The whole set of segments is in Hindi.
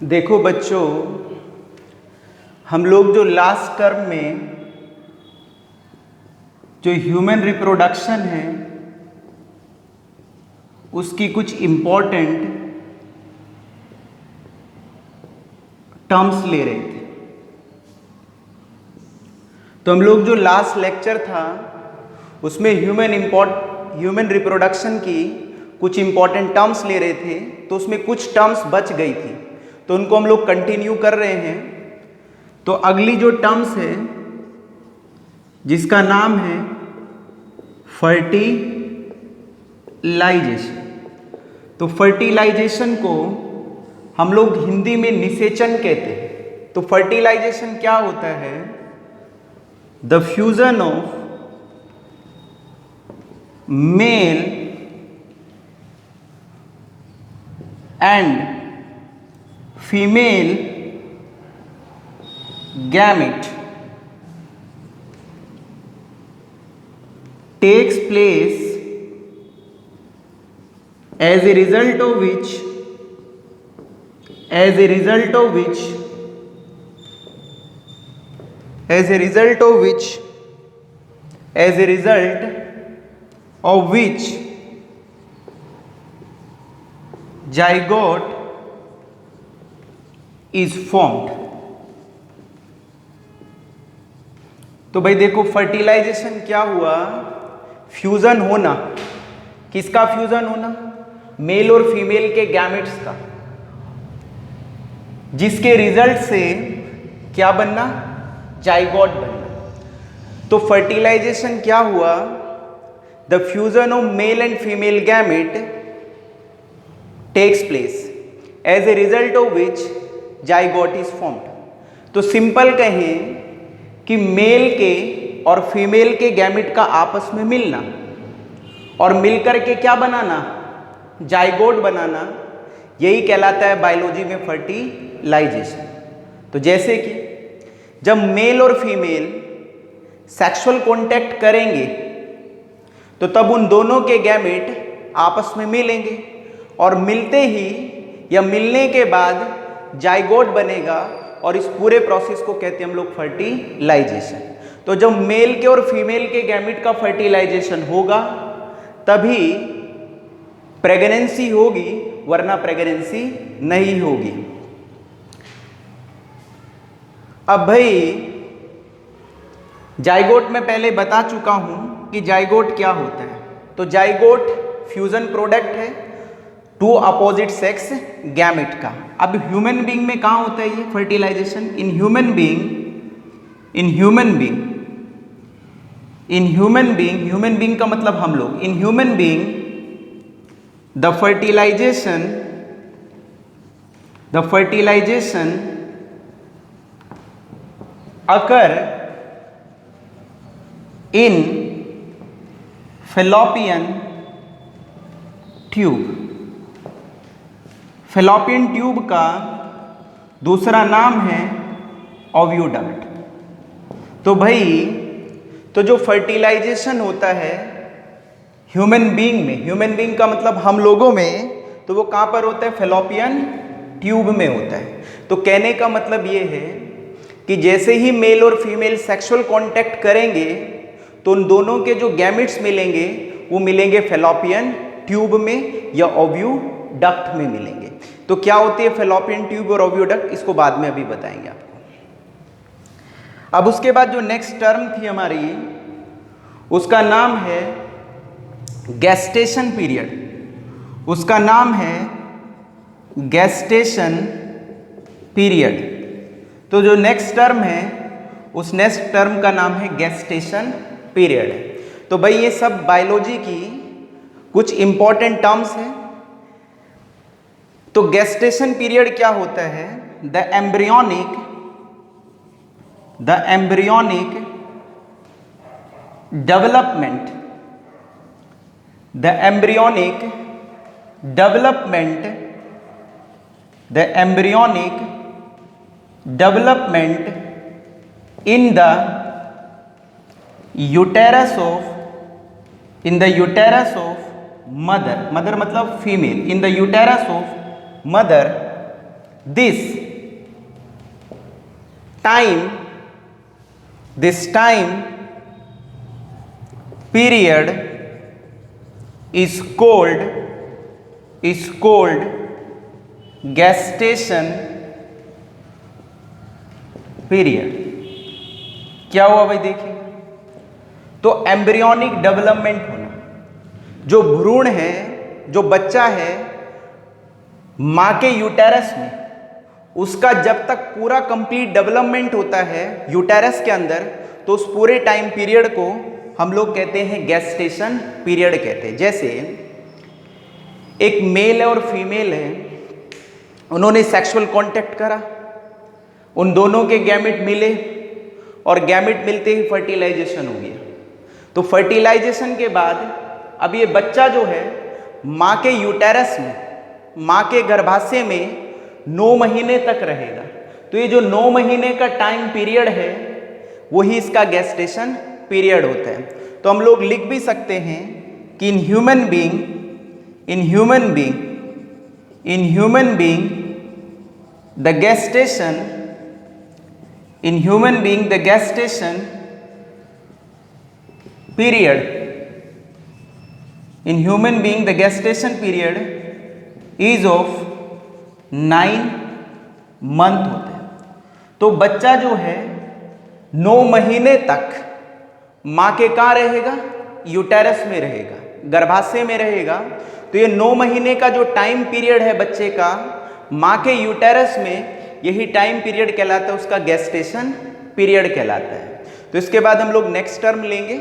देखो बच्चों, हम लोग जो लास्ट टर्म में जो ह्यूमन रिप्रोडक्शन है उसकी कुछ इम्पोर्टेंट टर्म्स ले रहे थे। तो हम लोग जो लास्ट लेक्चर था उसमें ह्यूमन रिप्रोडक्शन की कुछ इम्पोर्टेंट टर्म्स ले रहे थे, तो उसमें कुछ टर्म्स बच गई थी, तो उनको हम लोग कंटिन्यू कर रहे हैं। तो अगली जो टर्म्स है जिसका नाम है फर्टिलाइजेशन। तो फर्टिलाइजेशन को हम लोग हिंदी में निषेचन कहते हैं। तो फर्टिलाइजेशन क्या होता है? The fusion of male and female gamete takes place as a result of which zygote is formed। तो भाई देखो, फर्टिलाइजेशन क्या हुआ? फ्यूजन होना। किसका फ्यूजन होना? मेल और फीमेल के गैमेट्स का, जिसके रिजल्ट से क्या बनना? जाइगोट बनना। तो फर्टिलाइजेशन क्या हुआ? The fusion of male and female gamete takes place as a result of which zygote is formed. तो सिंपल कहें कि मेल के और फीमेल के गैमेट का आपस में मिलना और मिलकर के क्या बनाना? जाइगोट बनाना, यही कहलाता है बायोलॉजी में फर्टिलाइजेशन। तो जैसे कि जब मेल और फीमेल सेक्सुअल कांटेक्ट करेंगे तो तब उन दोनों के गैमेट आपस में मिलेंगे और मिलते ही या मिलने के बाद जाइगोट बनेगा, और इस पूरे प्रोसेस को कहते हैं हम लोग फर्टिलाइजेशन। तो जब मेल के और फीमेल के गैमेट का फर्टिलाइजेशन होगा तभी प्रेगनेंसी होगी, वरना प्रेगनेंसी नहीं होगी। अब भाई जाइगोट में पहले बता चुका हूं कि जाइगोट क्या होता है। तो जाइगोट फ्यूजन प्रोडक्ट है टू अपोजिट सेक्स गैमेट का। अब ह्यूमन बीइंग में कहाँ होता है ये फर्टिलाइजेशन? इन ह्यूमन बीइंग का मतलब हम लोग। In human being the fertilisation occur in fallopian tube. Fallopian tube का दूसरा नाम है ओव्यूडक्ट। तो भाई, तो जो फर्टिलाइजेशन होता है ह्यूमन बीइंग का मतलब हम लोगों में, तो वो कहाँ पर होता है? फैलोपियन ट्यूब में होता है। तो कहने का मतलब ये है कि जैसे ही मेल और फीमेल सेक्सुअल कांटेक्ट करेंगे तो उन दोनों के जो गैमेट्स मिलेंगे वो मिलेंगे फैलोपियन ट्यूब में या ओव्यूडक्ट में मिलेंगे। तो क्या होती है फैलोपियन ट्यूब और ओव्यूडक्ट, इसको बाद में अभी बताएंगे आपको। अब उसके बाद जो नेक्स्ट टर्म थी हमारी, उसका नाम है गेस्टेशन पीरियड। उसका नाम है गेस्टेशन पीरियड। तो जो नेक्स्ट टर्म है उस नेक्स्ट टर्म का नाम है गेस्टेशन पीरियड। तो भाई ये सब बायोलॉजी की कुछ इंपॉर्टेंट टर्म्स हैं। तो गेस्टेशन पीरियड क्या होता है? The embryonic development in the uterus of mother मतलब female, in the uterus of mother this time period is called gestation period। क्या हुआ भाई देखिए, तो एम्ब्रियोनिक डेवलपमेंट होना, जो भ्रूण है, जो बच्चा है मां के यूटेरस में, उसका जब तक पूरा कंप्लीट डेवलपमेंट होता है यूटेरस के अंदर, तो उस पूरे टाइम पीरियड को हम लोग कहते हैं गेस्टेशन पीरियड कहते हैं। जैसे एक मेल और फीमेल है, उन्होंने सेक्सुअल कांटेक्ट करा, उन दोनों के गैमेट मिले और गैमेट मिलते ही फर्टिलाइजेशन हो गया। तो फर्टिलाइजेशन के बाद अब ये बच्चा जो है मां के यूटेरस में, मां के गर्भाशय में 9 महीने तक रहेगा। तो ये जो 9 महीने का टाइम पीरियड है वही इसका गेस्टेशन पीरियड होता है। तो हम लोग लिख भी सकते हैं कि इन human being the gestation period is of 9 month होते हैं। तो बच्चा जो है 9 महीने तक मां के कहाँ रहेगा, यूटेरस में रहेगा, गर्भाशय में रहेगा। तो ये 9 महीने का जो टाइम पीरियड है बच्चे का मां के यूटेरस में, यही टाइम पीरियड कहलाता है, उसका गेस्टेशन पीरियड कहलाता है। तो इसके बाद हम लोग नेक्स्ट टर्म लेंगे।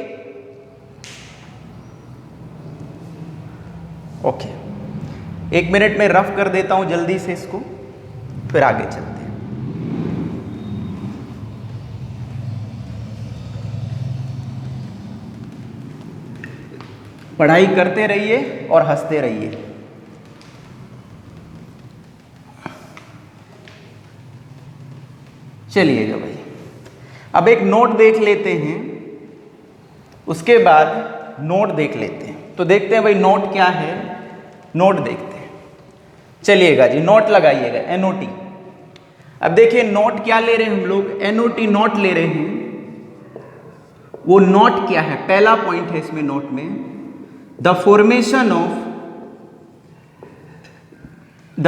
ओके, 1 मिनट में रफ कर देता हूं जल्दी से इसको, फिर आगे चलते हैं। पढ़ाई करते रहिए और हंसते रहिए। चलिएगा भाई, अब एक नोट देख लेते हैं, उसके बाद नोट देख लेते हैं। तो देखते हैं भाई नोट क्या है, नोट देखते हैं। चलिएगा जी, नोट लगाइएगा, NOT। अब देखिए नोट क्या ले रहे हैं हम लोग, NOT नोट ले रहे हैं। वो नोट क्या है, पहला पॉइंट है इसमें नोट में, the formation of the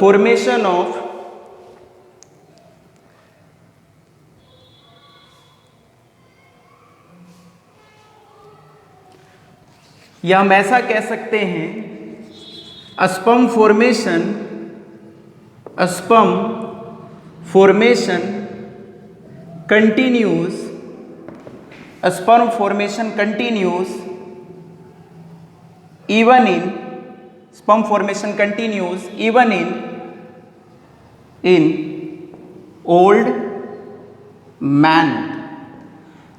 formation of या हम ऐसा कह सकते हैं sperm formation continues even in old man।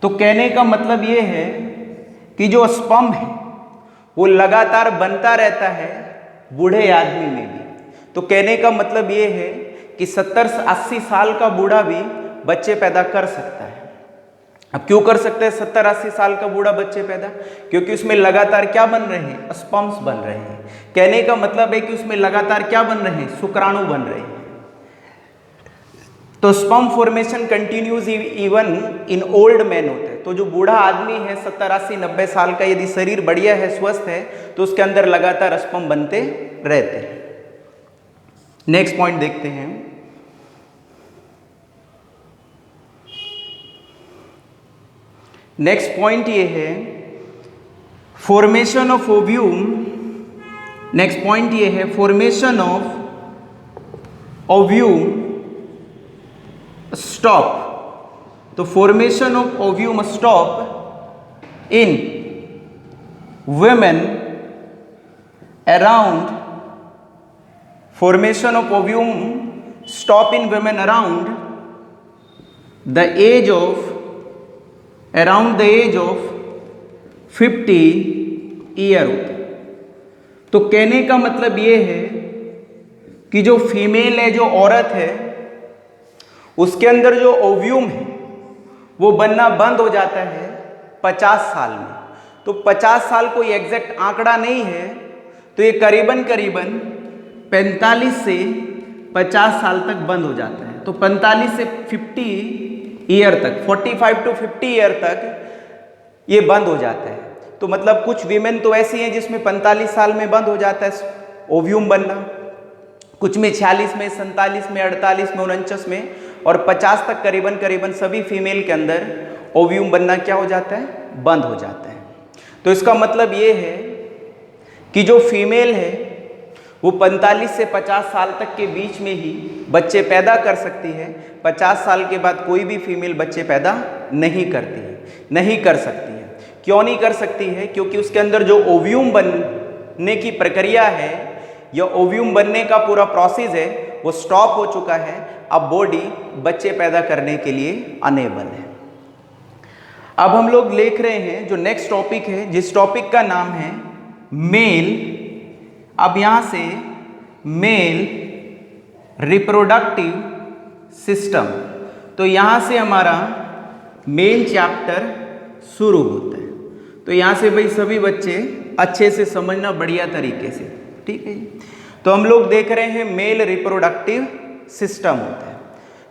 तो कहने का मतलब ये है कि जो स्पर्म है वो लगातार बनता रहता है बूढ़े आदमी में भी। तो कहने का मतलब ये है कि 70 से 80 साल का बूढ़ा भी बच्चे पैदा कर सकता है। अब क्यों कर सकते हैं 70-80 साल का बूढ़ा बच्चे पैदा? क्योंकि उसमें लगातार क्या बन रहे हैं, स्पर्म्स बन रहे हैं। कहने का मतलब है कि उसमें लगातार क्या बन रहे हैं, शुक्राणु बन रहे हैं। तो sperm formation continues even in old man होते हैं। तो जो बूढ़ा आदमी है 70, 80, 90 साल का, यदि शरीर बढ़िया है, स्वस्थ है, तो उसके अंदर लगातार स्पर्म बनते रहते हैं। नेक्स्ट पॉइंट देखते हैं। नेक्स्ट पॉइंट ये है formation of ovum. Next point ये है फॉर्मेशन ऑफ ओव्यूम स्टॉप। तो formation of ovum stop in women around formation of ovum stop in women around the age of 50 year होते। तो कहने का मतलब ये है कि जो फीमेल है, जो औरत है, उसके अंदर जो ओव्यूम है वो बनना बंद हो जाता है 50 साल में। तो 50 साल कोई एग्जैक्ट आंकड़ा नहीं है, तो ये करीबन 45 से 50 साल तक बंद हो जाता है। तो 45 से 50 ईयर तक, 45 टू 50 ईयर तक ये बंद हो जाता है। तो मतलब कुछ वीमेन तो ऐसी हैं जिसमें 45 साल में बंद हो जाता है ओव्यूम बनना, कुछ में 46 में, 47 में, 48 में, 49 में, और 50 तक करीबन सभी फीमेल के अंदर ओव्यूम बनना क्या हो जाता है, बंद हो जाता है। तो इसका मतलब ये है कि जो फीमेल है वो 45 से 50 साल तक के बीच में ही बच्चे पैदा कर सकती है। 50 साल के बाद कोई भी फीमेल बच्चे पैदा नहीं करती है, नहीं कर सकती है। क्यों नहीं कर सकती है? क्योंकि उसके अंदर जो ओव्यूम बनने की प्रक्रिया है या ओव्यूम बनने का पूरा प्रोसेस है वो स्टॉप हो चुका है। अब बॉडी बच्चे पैदा करने के लिए अनेबल है। अब हम लोग देख रहे हैं जो नेक्स्ट टॉपिक है, जिस टॉपिक का नाम है मेल। अब यहां से मेल रिप्रोडक्टिव सिस्टम, तो यहां से हमारा मेन चैप्टर शुरू होता है। तो यहां से भाई सभी बच्चे अच्छे से समझना बढ़िया तरीके से, ठीक है जी। तो हम लोग देख रहे हैं मेल रिप्रोडक्टिव सिस्टम होता है।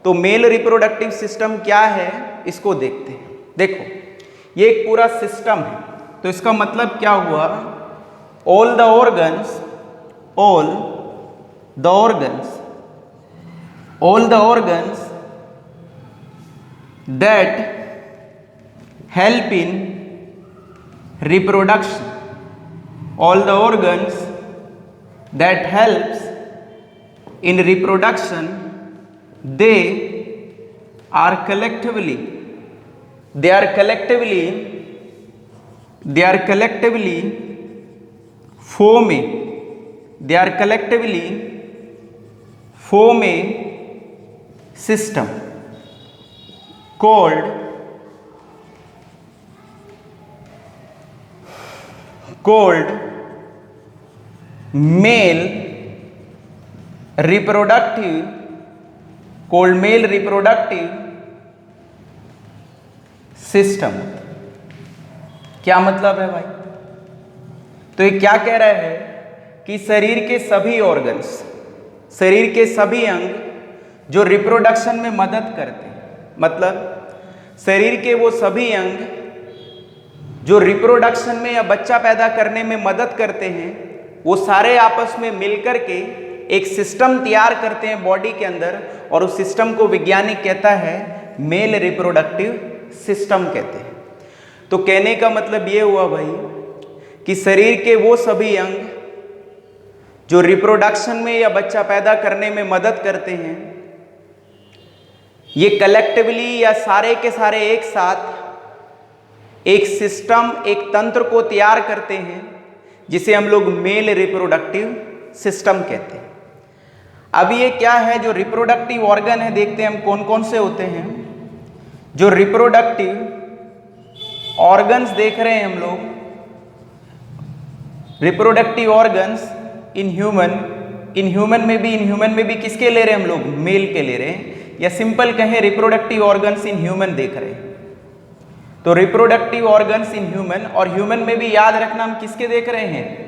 तो मेल रिप्रोडक्टिव सिस्टम क्या है इसको देखते हैं। देखो ये एक पूरा सिस्टम है, तो इसका मतलब क्या हुआ, all the organs that help in reproduction, all the organs that helps in reproduction, they are collectively form a system called male reproductive system. क्या मतलब है भाई? तो ये क्या कह रहा है कि शरीर के सभी ऑर्गन्स, शरीर के सभी अंग जो रिप्रोडक्शन में मदद करते हैं, मतलब शरीर के वो सभी अंग जो रिप्रोडक्शन में या बच्चा पैदा करने में मदद करते हैं, वो सारे आपस में मिलकर के एक सिस्टम तैयार करते हैं बॉडी के अंदर, और उस सिस्टम को वैज्ञानिक कहता है मेल रिप्रोडक्टिव सिस्टम कहते हैं। तो कहने का मतलब ये हुआ भाई कि शरीर के वो सभी अंग जो रिप्रोडक्शन में या बच्चा पैदा करने में मदद करते हैं, ये कलेक्टिवली या सारे के सारे एक साथ एक सिस्टम, एक तंत्र को तैयार करते हैं जिसे हम लोग मेल रिप्रोडक्टिव सिस्टम कहते हैं। अब ये क्या है, जो रिप्रोडक्टिव ऑर्गन है, देखते हैं हम कौन कौन से होते हैं। जो रिप्रोडक्टिव ऑर्गन्स देख रहे हैं हम लोग, रिप्रोडक्टिव ऑर्गन्स इन ह्यूमन में भी किसके ले रहे हैं हम लोग, मेल के ले रहे हैं, या सिंपल कहें रिप्रोडक्टिव ऑर्गन्स इन ह्यूमन देख रहे हैं। तो रिप्रोडक्टिव ऑर्गन्स इन ह्यूमन, और ह्यूमन में भी याद रखना हम किसके देख रहे हैं,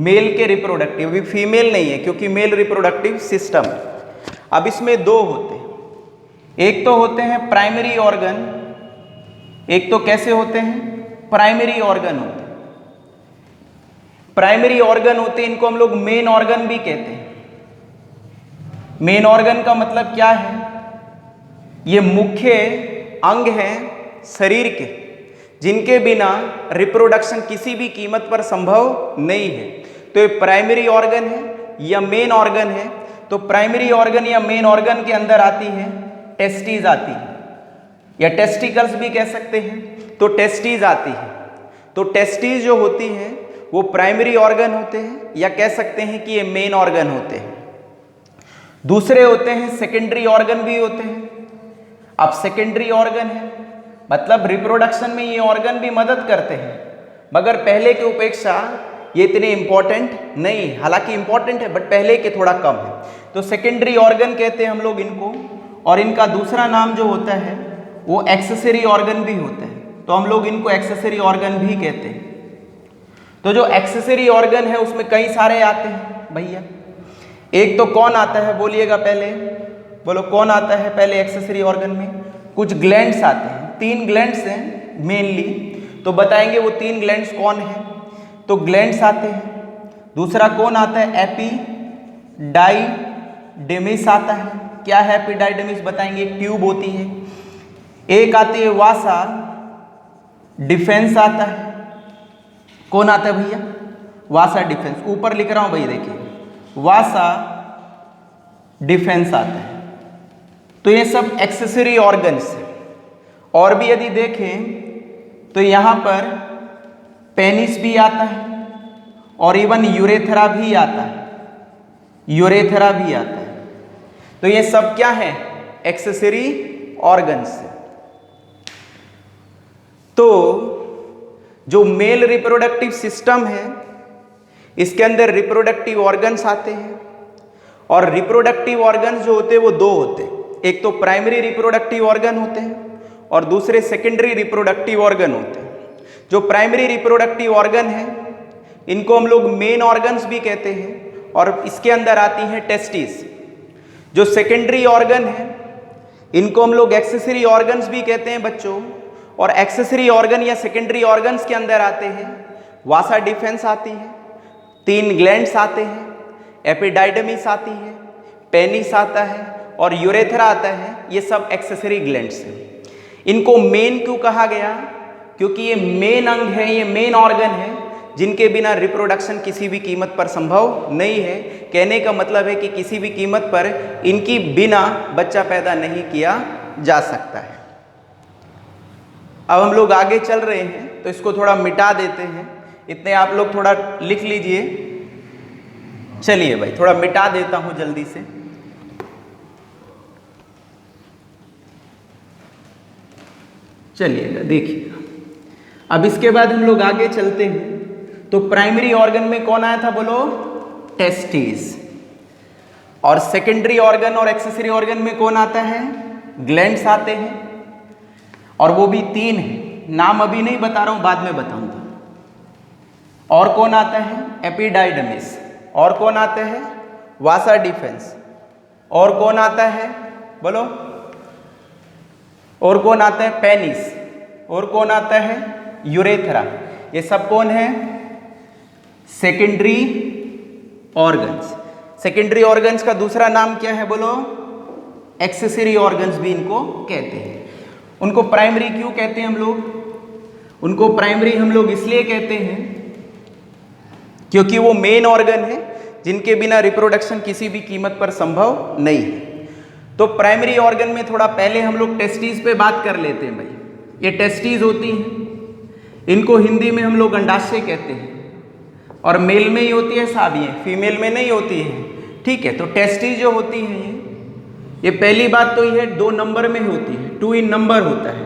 मेल के रिप्रोडक्टिव, अभी फीमेल नहीं है क्योंकि मेल रिप्रोडक्टिव सिस्टम। अब इसमें दो होते हैं, एक तो होते हैं प्राइमरी ऑर्गन, एक तो कैसे होते हैं, प्राइमरी ऑर्गन होते हैं। प्राइमरी ऑर्गन होते हैं, इनको हम लोग मेन ऑर्गन भी कहते हैं। मेन ऑर्गन का मतलब क्या है, ये मुख्य अंग हैं शरीर के, जिनके बिना रिप्रोडक्शन किसी भी कीमत पर संभव नहीं है। तो ये प्राइमरी ऑर्गन है या मेन ऑर्गन है। तो प्राइमरी ऑर्गन या मेन ऑर्गन के अंदर आती है टेस्टिस आती है, या टेस्टिकल्स भी कह सकते हैं। तो टेस्टिस आती है, तो टेस्टिस जो होती हैं वो प्राइमरी ऑर्गन होते हैं, या कह सकते हैं कि ये मेन ऑर्गन होते हैं। दूसरे होते हैं सेकेंडरी ऑर्गन भी होते हैं। अब सेकेंडरी ऑर्गन है मतलब रिप्रोडक्शन में ये ऑर्गन भी मदद करते हैं, मगर पहले की अपेक्षा ये इतने इंपॉर्टेंट नहीं, हालांकि इंपॉर्टेंट है बट पहले के थोड़ा कम है। तो सेकेंडरी ऑर्गन कहते हैं हम लोग इनको, और इनका दूसरा नाम जो होता है वो एक्सेसरी ऑर्गन भी होता है, तो हम लोग इनको एक्सेसरी ऑर्गन भी कहते हैं। तो जो एक्सेसरी ऑर्गन है उसमें कई सारे आते हैं भैया। एक तो कौन आता है बोलिएगा पहले, बोलो कौन आता है पहले एक्सेसरी ऑर्गन में? कुछ ग्लैंड्स आते हैं, 3 ग्लैंड्स हैं मेनली, तो बताएंगे वो 3 ग्लैंड्स कौन है। तो ग्लैंड्स आते हैं। दूसरा कौन आता है? एपिडाइडिमिस आता है। क्या है एपिडाइडिमिस बताएंगे, एक ट्यूब होती है। एक आती है वासा डिफेंस आता है। कौन आता है भैया? वासा डिफेंस, ऊपर लिख रहा हूं भाई देखिए, वासा डिफेंस आता है। तो ये सब एक्सेसरी ऑर्गन्स हैं। और भी यदि देखें तो यहां पर पेनिस भी आता है और इवन यूरेथ्रा भी आता है, यूरेथ्रा भी आता है। तो ये सब क्या है? Accessory organs. तो जो मेल रिप्रोडक्टिव सिस्टम है इसके अंदर रिप्रोडक्टिव ऑर्गन्स आते हैं, और रिप्रोडक्टिव ऑर्गन्स जो होते हैं वो 2 होते हैं। एक तो प्राइमरी रिप्रोडक्टिव ऑर्गन होते हैं और दूसरे सेकेंडरी रिप्रोडक्टिव ऑर्गन होते हैं। जो प्राइमरी रिप्रोडक्टिव ऑर्गन है इनको हम लोग मेन ऑर्गन्स भी कहते हैं, और इसके अंदर आती हैं टेस्टिस। जो सेकेंडरी ऑर्गन है इनको हम लोग एक्सेसरी ऑर्गन्स भी कहते हैं बच्चों, और एक्सेसरी ऑर्गन या सेकेंडरी ऑर्गन्स के अंदर आते हैं वासा डिफेंस आती है, 3 ग्लैंड्स आते हैं, एपिडाइडमिस आती है, पेनिस आता है और यूरेथ्रा आता है। ये सब एक्सेसरी ग्लैंड्स हैं। इनको मेन क्यों कहा गया? क्योंकि ये मेन अंग है, ये मेन ऑर्गन है जिनके बिना रिप्रोडक्शन किसी भी कीमत पर संभव नहीं है। कहने का मतलब है कि किसी भी कीमत पर इनकी बिना बच्चा पैदा नहीं किया जा सकता है। अब हम लोग आगे चल रहे हैं तो इसको थोड़ा मिटा देते हैं, इतने आप लोग थोड़ा लिख लीजिए। चलिए भाई थोड़ा मिटा देता हूं जल्दी से। चलिएगा देखिएगा। अब इसके बाद हम लोग आगे चलते हैं। तो प्राइमरी ऑर्गन में कौन आया था बोलो? टेस्टिस। और सेकेंडरी ऑर्गन और एक्सेसरी ऑर्गन में कौन आता है? ग्लैंड्स आते हैं, और वो भी 3 हैं। नाम अभी नहीं बता रहा हूं, बाद में बताऊंगा। और कौन आता है? एपिडाइडमिस। और कौन आता है? वासा डिफेंस। और कौन आता है बोलो? और कौन आता है? पेनिस। और कौन आता है? यूरेथ्रा। ये सब कौन है? Secondary organs. सेकेंडरी ऑर्गन्स का दूसरा नाम क्या है बोलो? एक्सेसरी ऑर्गन्स भी इनको कहते हैं। उनको प्राइमरी क्यों कहते हैं हम लोग? उनको प्राइमरी हम लोग इसलिए कहते हैं क्योंकि वो मेन ऑर्गन है जिनके बिना रिप्रोडक्शन किसी भी कीमत पर संभव नहीं है। तो प्राइमरी ऑर्गन में थोड़ा पहले हम लोग टेस्टिस पे बात कर लेते हैं भाई। ये टेस्टिस होती हैं, इनको हिंदी में हम लोग अंडाशय कहते हैं, और मेल में ही होती है साहब, ये फीमेल में नहीं होती है। ठीक है, तो टेस्टिस जो होती हैं ये पहली बात तो ये 2 नंबर में होती है, 2 इन नंबर होता है।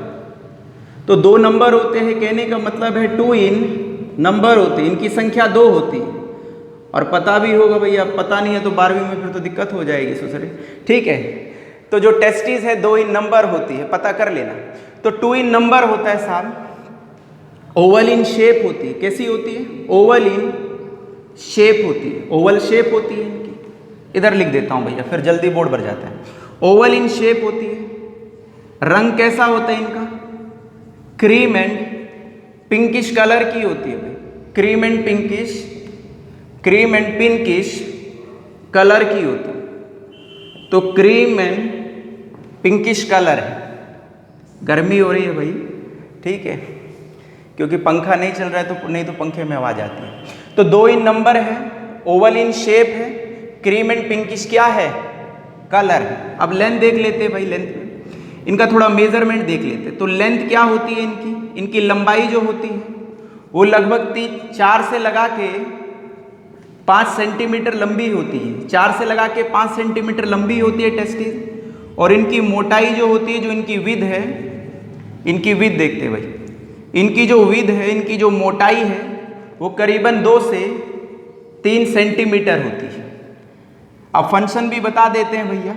तो 2 नंबर होते हैं, कहने का मतलब है 2 इन नंबर होते हैं, इनकी संख्या 2 होती है। और पता भी होगा भैया, पता नहीं है तो 12वीं में फिर तो दिक्कत हो जाएगी ससुरे। ठीक है, तो जो टेस्टिस है 2 इन नंबर होती है, पता कर लेना। तो 2 इन नंबर होता है साहब। ओवल इन शेप होती है। कैसी होती है? ओवल इन शेप होती है, ओवल शेप होती है इनकी। इधर लिख देता हूं भैया, फिर जल्दी बोर्ड भर जाता है। ओवल इन शेप होती है। रंग कैसा होता है इनका? क्रीम एंड पिंकिश कलर की होती है भाई। क्रीम एंड पिंकिश कलर की होती है। तो क्रीम एंड पिंकिश कलर है। गर्मी हो रही है भाई, ठीक है, क्योंकि पंखा नहीं चल रहा है, तो नहीं तो पंखे में आवाज आती है। तो 2 इन नंबर है, ओवल इन शेप है, क्रीम एंड पिंकिश क्या है? कलर है। अब लेंथ देख लेते हैं भाई, लेंथ इनका थोड़ा मेजरमेंट देख लेते हैं। तो लेंथ क्या होती है इनकी लंबाई जो होती है वो लगभग 4 से लगा के 5 सेंटीमीटर लंबी होती है। 4 से लगा के 5 सेंटीमीटर लंबी होती है टेस्टिस। और इनकी मोटाई जो होती है, जो इनकी विड्थ है, इनकी विड्थ देखते हैं भाई। इनकी जो विड्थ है, इनकी जो मोटाई है वो करीबन 2 से 3 सेंटीमीटर होती है। अब फंक्शन भी बता देते हैं भैया,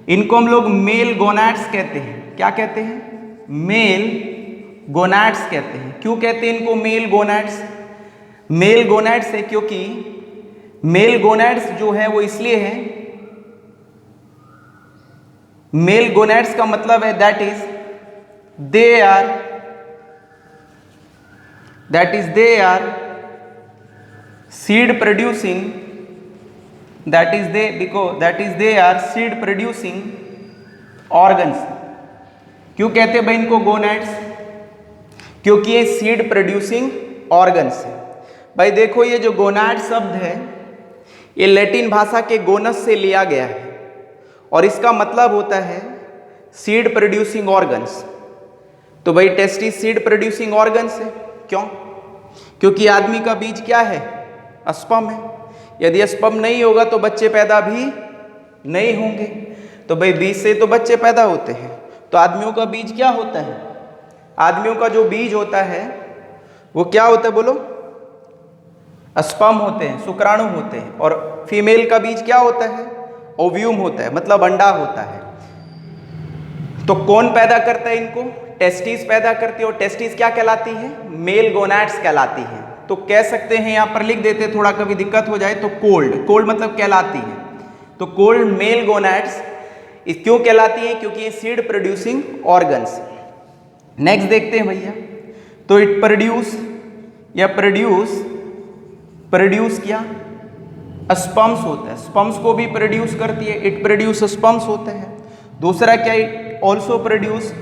इनको हम लोग मेल गोनैड्स कहते हैं। क्या कहते हैं? मेल गोनैड्स कहते हैं। क्यों कहते हैं इनको मेल गोनैड्स? मेल गोनैड्स है क्योंकि मेल गोनैड्स जो है वो इसलिए है, मेल गोनैड्स का मतलब है that is they are seed producing, that is they are seed producing organs। क्यों कहते हैं भाई इनको गोनैड्स? क्योंकि ये सीड प्रोड्यूसिंग ऑर्गन्स है। भाई देखो ये जो गोनैड शब्द है ये लैटिन भाषा के गोनस से लिया गया है और इसका मतलब होता है सीड प्रोड्यूसिंग ऑर्गन्स। तो भाई टेस्टिस सीड प्रोड्यूसिंग ऑर्गन्स है। क्यों? क्योंकि आदमी का बीज क्या है? स्पर्म है। यदि स्पर्म नहीं होगा तो बच्चे पैदा भी नहीं होंगे। तो भाई बीज से तो बच्चे पैदा होते हैं। तो आदमियों का बीज क्या होता है? आदमियों का जो बीज होता है वो क्या होता है बोलो? स्पर्म होते हैं, शुक्राणु होते हैं। और फीमेल का बीज क्या होता है? ओव्यूम होता है, मतलब अंडा होता है। तो कौन पैदा करता है इनको? टेस्टिस पैदा करती है। और टेस्टिस क्या कहलाती है? मेल गोनैड्स कहलाती है। तो कह सकते हैं, यहाँ पर लिख देते, थोड़ा कभी दिक्कत हो जाए तो कोल्ड मतलब कहलाती है। तो कोल्ड मेल गोनैड्स क्यों कहलाती है? क्योंकि ये सीड प्रोड्यूसिंग ऑर्गन्स। नेक्स्ट देखते हैं भैया, तो इट प्रोड्यूस क्या? स्पर्म्स होता है। स्पर्म्स को भी प्रोड्यूस करती है, इट प्रोड्यूस स्पर्म्स होता है। दूसरा क्या? It also produce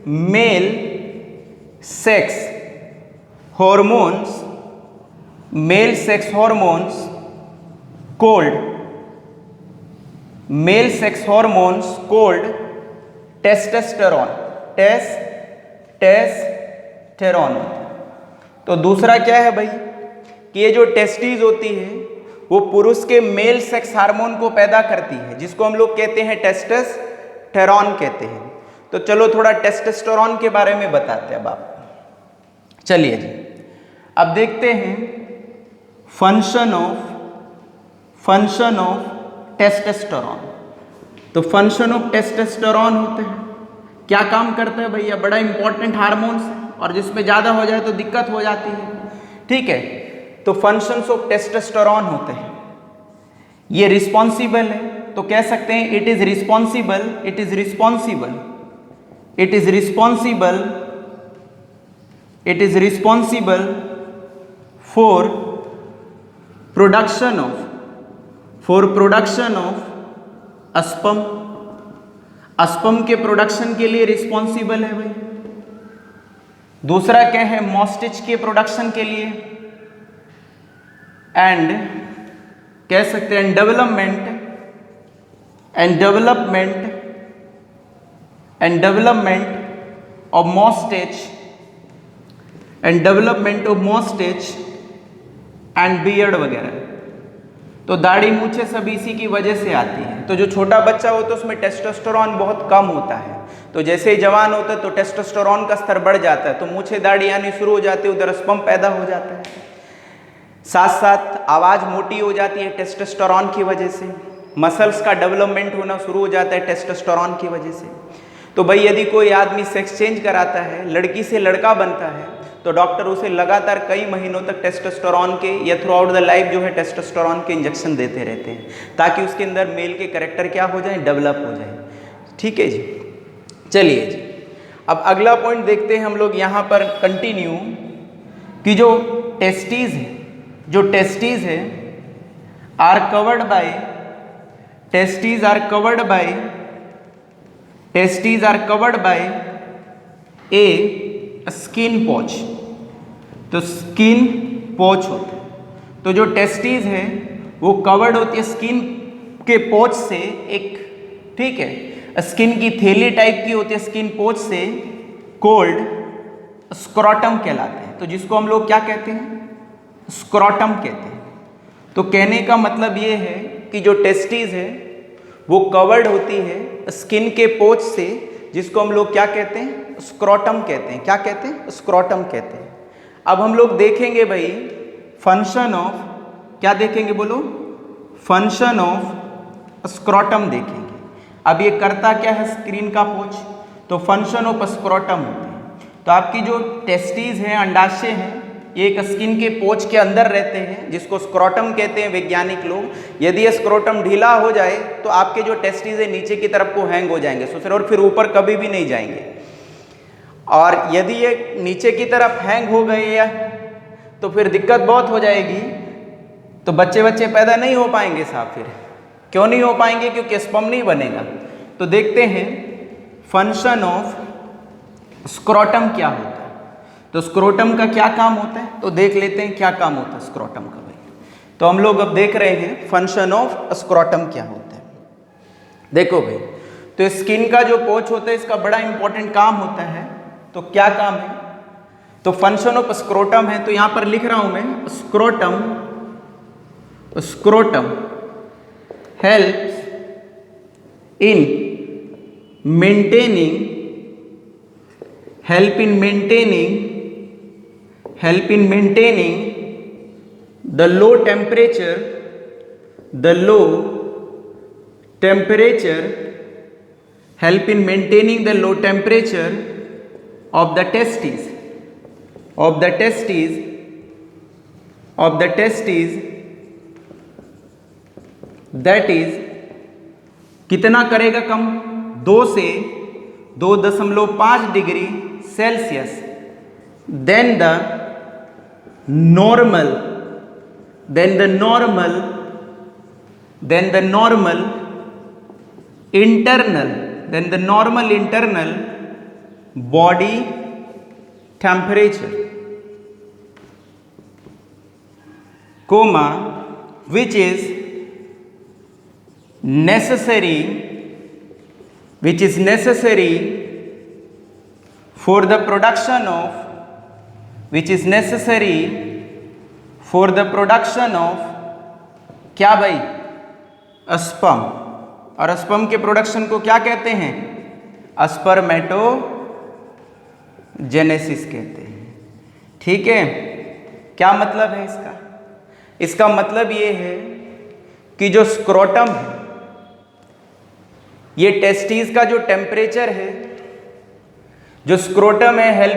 male sex hormones cold testosterone. तो दूसरा क्या है भाई कि ये जो टेस्टिस होती है वो पुरुष के मेल सेक्स हार्मोन को पैदा करती है, जिसको हम लोग कहते हैं टेस्टेस्टेरोन कहते हैं। तो चलो थोड़ा टेस्टेस्टेरोन के बारे में बताते हैं अब आप। चलिए जी, अब देखते हैं फंक्शन ऑफ टेस्टेस्टेरोन। तो फंक्शन ऑफ टेस्टेस्टेरोन होते हैं, क्या काम करता है भैया? बड़ा इंपॉर्टेंट हार्मोन्स है और जिसमें ज़्यादा हो जाए तो दिक्कत हो जाती है। ठीक है, तो फंक्शंस ऑफ टेस्टेस्टेरोन होते हैं, ये रिस्पॉन्सिबल है। तो कह सकते हैं it is responsible for production of sperm के प्रोडक्शन के लिए रिस्पॉन्सिबल है भाई। दूसरा क्या है? मॉस्टिच के प्रोडक्शन के लिए, एंड कह सकते हैं डेवलपमेंट ऑफ मॉस्टिच एंड बियर्ड वगैरह। तो दाढ़ी मूछे सब इसी की वजह से आती है। तो जो छोटा बच्चा होता है उसमें टेस्टोस्टेरोन बहुत कम होता है। तो जैसे ही जवान होता है तो टेस्टोस्टेरोन का स्तर बढ़ जाता है, तो मूछे दाढ़ी आनी शुरू हो जाती है, उधर स्पर्म पैदा हो जाता है। साथ साथ आवाज़ मोटी हो जाती है टेस्टोस्टेरोन की वजह से। मसल्स का डेवलपमेंट होना शुरू हो जाता है टेस्टोस्टेरोन की वजह से। तो भाई यदि कोई आदमी सेक्स चेंज कराता है, लड़की से लड़का बनता है, तो डॉक्टर उसे लगातार कई महीनों तक टेस्टोस्टेरोन के या थ्रू आउट द लाइफ जो है टेस्टोस्टेरोन के इंजेक्शन देते रहते हैं, ताकि उसके अंदर मेल के कैरेक्टर क्या हो जाए? डेवलप हो जाए। ठीक है जी, चलिए जी, अब अगला पॉइंट देखते हैं हम लोग यहाँ पर कंटिन्यू कि जो टेस्टीज है are covered by a skin pouch. तो स्किन पोच होता है। तो जो टेस्टीज है वो कवर्ड होती है स्किन के पोच से, एक ठीक है स्किन की थैली टाइप की होती है स्किन पोच से, कोल्ड स्क्रोटम कहलाते हैं। तो जिसको हम लोग क्या कहते हैं? स्क्रोटम कहते हैं। तो कहने का मतलब ये है कि जो टेस्टीज है वो कवर्ड होती है स्किन के पोच से, जिसको हम लोग क्या कहते हैं? स्क्रोटम कहते हैं। क्या कहते हैं? स्क्रोटम कहते हैं। अब हम लोग देखेंगे भाई फंक्शन ऑफ, क्या देखेंगे बोलो, फंक्शन ऑफ स्क्रोटम देखेंगे। अब ये करता क्या है स्क्रीन का पोच, तो फंक्शन ऑफ स्क्रोटम होते हैं। तो आपकी जो टेस्टिस हैं, अंडाशय हैं, ये एक स्किन के पोच के अंदर रहते हैं जिसको स्क्रोटम कहते हैं वैज्ञानिक लोग। यदि ये स्क्रोटम ढीला हो जाए तो आपके जो टेस्टिस है नीचे की तरफ को हैंग हो जाएंगे ससुर, और फिर ऊपर कभी भी नहीं जाएंगे। और यदि ये नीचे की तरफ हैंग हो गए या तो फिर दिक्कत बहुत हो जाएगी, तो बच्चे पैदा नहीं हो पाएंगे साहब। फिर क्यों नहीं हो पाएंगे? क्योंकि स्पर्म नहीं बनेगा। तो देखते हैं फंक्शन ऑफ स्क्रोटम क्या होता है। तो स्क्रोटम का क्या काम होता है, तो देख लेते हैं क्या काम होता है स्क्रोटम का भाई। तो हम लोग अब देख रहे हैं फंक्शन ऑफ स्क्रोटम क्या होता है। देखो भाई, तो स्किन का जो पोच होता है इसका बड़ा इंपॉर्टेंट काम होता है। तो क्या काम है? तो फंक्शन ऑफ स्क्रोटम है, तो यहां पर लिख रहा हूं मैं scrotum, scrotum helps in maintaining, help in maintaining the low temperature, help in maintaining the low temperature of the testes, that is कितना करेगा कम? 2 से 2.5 degree Celsius than the normal internal body temperature, comma which is necessary for the production of क्या भाई? स्पर्म। और स्पर्म के प्रोडक्शन को क्या कहते हैं? स्पर्मेटोजेनेसिस कहते हैं। ठीक है, क्या मतलब है इसका? इसका मतलब ये है कि जो स्क्रोटम है, ये टेस्टिस का जो टेम्परेचर है, जो स्क्रोटम है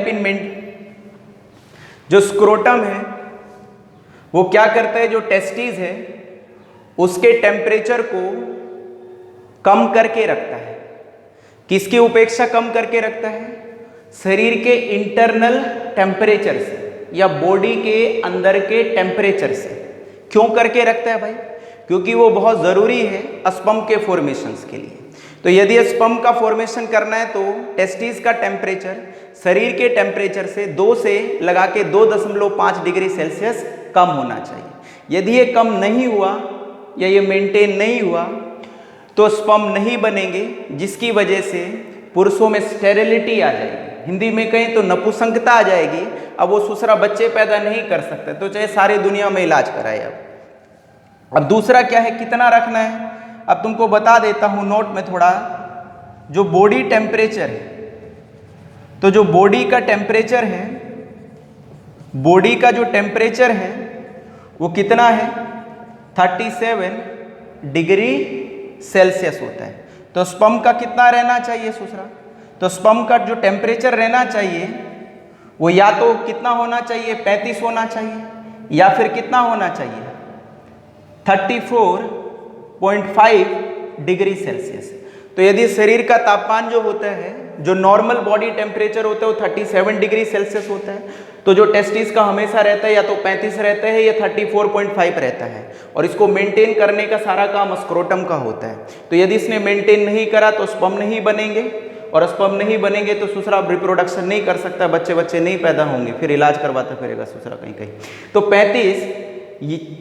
जो स्क्रोटम है वो क्या करता है? जो टेस्टिस है उसके टेम्परेचर को कम करके रखता है। किसकी उपेक्षा कम करके रखता है? शरीर के इंटरनल टेम्परेचर से या बॉडी के अंदर के टेम्परेचर से। क्यों करके रखता है भाई? क्योंकि वो बहुत ज़रूरी है स्पर्म के फॉर्मेशंस के लिए। तो यदि स्पर्म का फॉर्मेशन करना है तो टेस्टिस का टेम्परेचर शरीर के टेम्परेचर से 2 से लगा के 2.5 डिग्री सेल्सियस कम होना चाहिए। यदि ये कम नहीं हुआ या ये मेंटेन नहीं हुआ तो स्पर्म नहीं बनेंगे, जिसकी वजह से पुरुषों में स्टेरिलिटी आ जाएगी। हिंदी में कहें तो नपुंसकता आ जाएगी। अब वो दूसरा बच्चे पैदा नहीं कर सकते, तो चाहे सारी दुनिया में इलाज कराए। अब दूसरा क्या है, कितना रखना है? अब तुमको बता देता हूं नोट में थोड़ा। जो बॉडी टेम्परेचर है, तो जो बॉडी का टेम्परेचर है, बॉडी का जो टेम्परेचर है वो कितना है? 37 डिग्री सेल्सियस होता है। तो स्पर्म का कितना रहना चाहिए दूसरा? तो स्पर्म का जो टेम्परेचर रहना चाहिए वो या तो कितना होना चाहिए? 35 होना चाहिए, या फिर कितना होना चाहिए? 34.5 डिग्री सेल्सियस। तो यदि शरीर का तापमान जो होता है, जो नॉर्मल बॉडी टेम्परेचर होता है वो 37 डिग्री सेल्सियस होता है, तो जो टेस्टिस का हमेशा रहता है या तो 35 रहता है या 34.5 रहता है। और इसको मेंटेन करने का सारा काम स्क्रोटम का होता है। तो यदि इसने मेंटेन नहीं करा तो स्पर्म नहीं बनेंगे, और स्पर्म नहीं बनेंगे तो दूसरा रिप्रोडक्शन नहीं कर सकता, बच्चे नहीं पैदा होंगे, फिर इलाज करवाता फिरेगा दूसरा कहीं कहीं। तो 35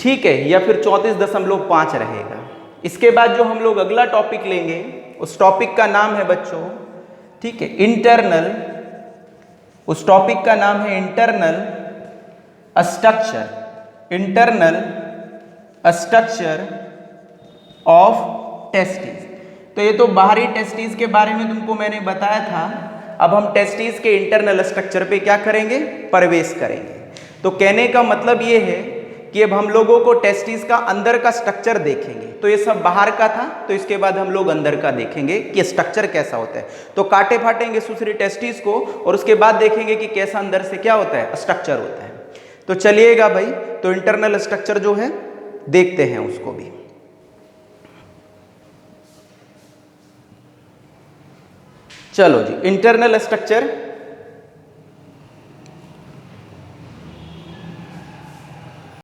ठीक है, या फिर 34.5 रहेगा। इसके बाद जो हम लोग अगला टॉपिक लेंगे उस टॉपिक का नाम है बच्चों, ठीक है, इंटरनल, उस टॉपिक का नाम है इंटरनल स्ट्रक्चर ऑफ टेस्टिस। तो ये तो बाहरी टेस्टिस के बारे में तुमको मैंने बताया था। अब हम टेस्टिस के इंटरनल स्ट्रक्चर पे क्या करेंगे? प्रवेश करेंगे। तो कहने का मतलब ये है कि अब हम लोगों को टेस्टिस का अंदर का स्ट्रक्चर देखेंगे। तो ये सब बाहर का था, तो इसके बाद हम लोग अंदर का देखेंगे कि स्ट्रक्चर कैसा होता है। तो काटे फाटेंगे सुसरी टेस्टिस को और उसके बाद देखेंगे कि कैसा अंदर से क्या होता है, स्ट्रक्चर होता है। तो चलिएगा भाई, तो इंटरनल स्ट्रक्चर जो है देखते हैं उसको भी। चलो जी, इंटरनल स्ट्रक्चर